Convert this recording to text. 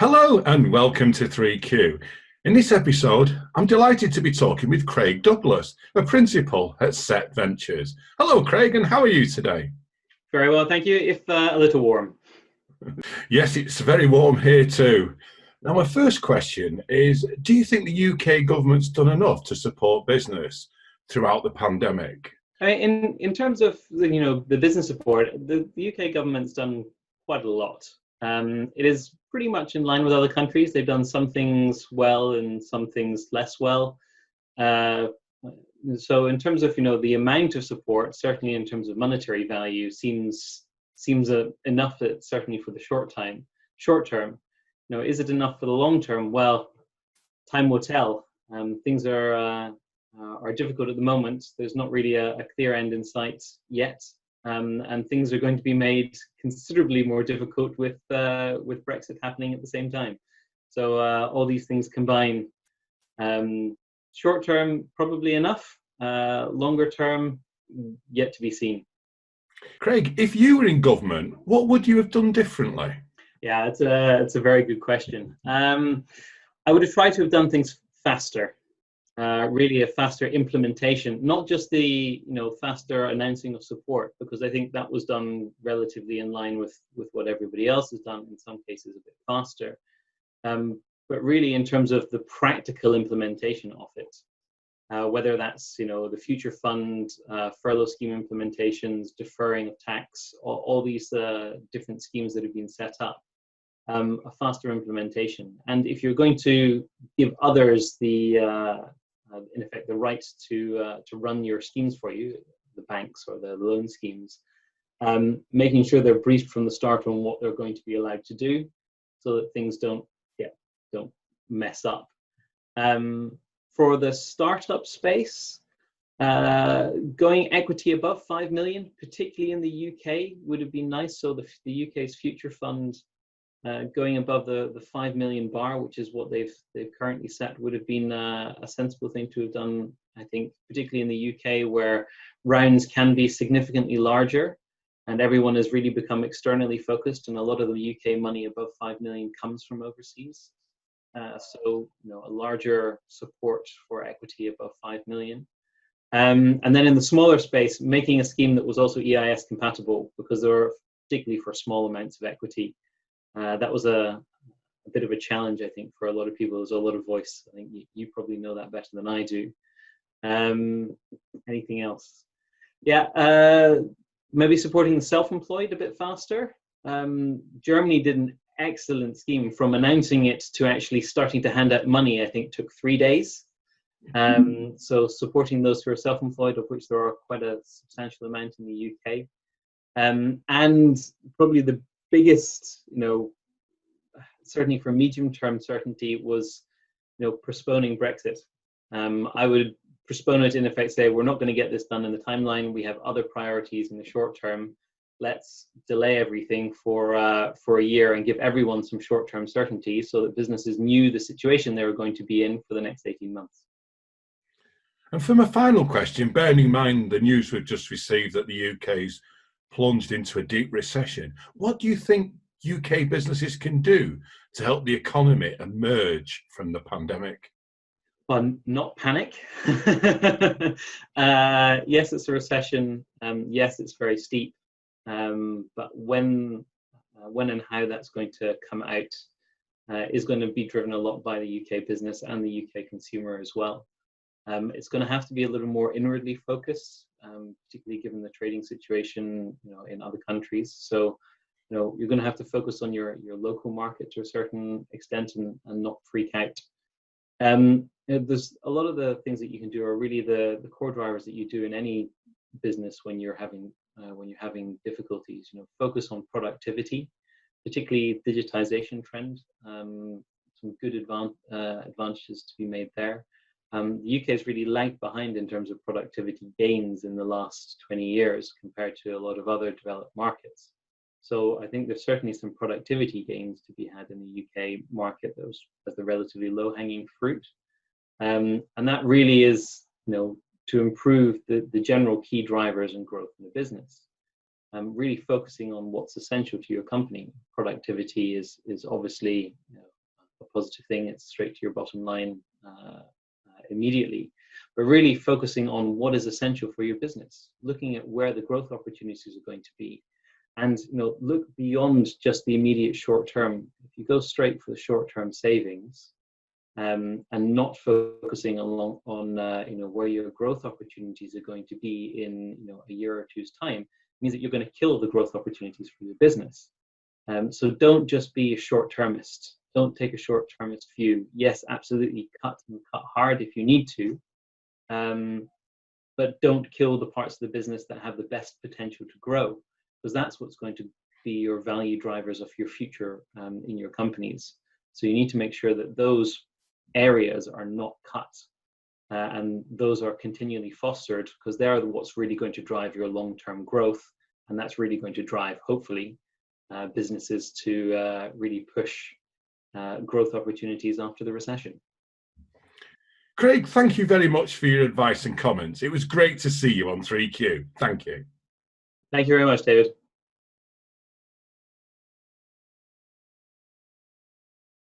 Hello and welcome to 3Q. In this episode, I'm delighted to be talking with Craig Douglas, a principal at Set Ventures. Hello, Craig, and how are you today? Very well, thank you, if a little warm. Yes, it's very warm here too. Now, my first question is, do you think the UK government's done enough to support business throughout the pandemic? I mean, in terms of the business support, the UK government's done quite a lot. It is pretty much in line with other countries. They've done some things well and some things less well. So in terms of the amount of support, certainly in terms of monetary value, seems enough. That certainly for the short term. Is it enough for the long term? Well, time will tell. Things are difficult at the moment. There's not really a clear end in sight yet, and things are going to be made considerably more difficult with Brexit happening at the same time. So all these things combine. Short term, probably enough. Longer term, yet to be seen. Craig, if you were in government, what would you have done differently? Yeah, it's a very good question. I would have tried to have done things faster. Really a faster implementation, not just the faster announcing of support, because I think that was done relatively in line with what everybody else has done, in some cases a bit faster, but really in terms of the practical implementation of it, whether that's the future fund, furlough scheme implementations, deferring of tax, all these different schemes that have been set up. A faster implementation, and if you're going to give others in effect, the right to run your schemes for you, the banks or the loan schemes, making sure they're briefed from the start on what they're going to be allowed to do, so that things don't mess up. For the startup space, going equity above 5 million, particularly in the UK, would have been nice. So the UK's future fund, going above the 5 million bar, which is what they've currently set, would have been a sensible thing to have done, I think, particularly in the UK, where rounds can be significantly larger and everyone has really become externally focused, and a lot of the UK money above 5 million comes from overseas. So a larger support for equity above 5 million. And then in the smaller space, making a scheme that was also EIS compatible, because there were, particularly for small amounts of equity, that was a bit of a challenge, I think, for a lot of people. There's a lot of voice. I think you probably know that better than I do. Anything else? Yeah, maybe supporting the self-employed a bit faster. Germany did an excellent scheme. From announcing it to actually starting to hand out money, I think took 3 days. So supporting those who are self-employed, of which there are quite a substantial amount in the UK. And probably the biggest, certainly for medium-term certainty, was, postponing Brexit. I would postpone it, in effect, say we're not going to get this done in the timeline. We have other priorities in the short term. Let's delay everything for a year and give everyone some short-term certainty, so that businesses knew the situation they were going to be in for the next 18 months. And for my final question, bearing in mind the news we've just received that the UK's plunged into a deep recession, what do you think UK businesses can do to help the economy emerge from the pandemic? Well, not panic. Yes, it's a recession. Yes, it's very steep. But when and how that's going to come out is going to be driven a lot by the UK business and the UK consumer as well. It's going to have to be a little more inwardly focused, particularly given the trading situation, in other countries. So, you're going to have to focus on your local market to a certain extent and not freak out. There's a lot of the things that you can do are really the core drivers that you do in any business when you're having difficulties. Focus on productivity, particularly digitization trend. Some good advantages to be made there. The UK has really lagged behind in terms of productivity gains in the last 20 years compared to a lot of other developed markets. So I think there's certainly some productivity gains to be had in the UK market as the relatively low-hanging fruit. And that really is, to improve the general key drivers and growth in the business. Really focusing on what's essential to your company. Productivity is obviously positive thing. It's straight to your bottom line immediately. But really focusing on what is essential for your business, looking at where the growth opportunities are going to be, and look beyond just the immediate short term. If you go straight for the short term savings, and not focusing on where your growth opportunities are going to be in a year or two's time, means that you're going to kill the growth opportunities for your business. So don't just be a short-termist. Don't take a short-termist view. Yes, absolutely cut hard if you need to, but don't kill the parts of the business that have the best potential to grow, because that's what's going to be your value drivers of your future in your companies. So you need to make sure that those areas are not cut, and those are continually fostered, because they're what's really going to drive your long-term growth, and that's really going to drive, hopefully, businesses to really push growth opportunities after the recession. Craig, thank you very much for your advice and comments. It was great to see you on 3Q. Thank you. Thank you very much, David.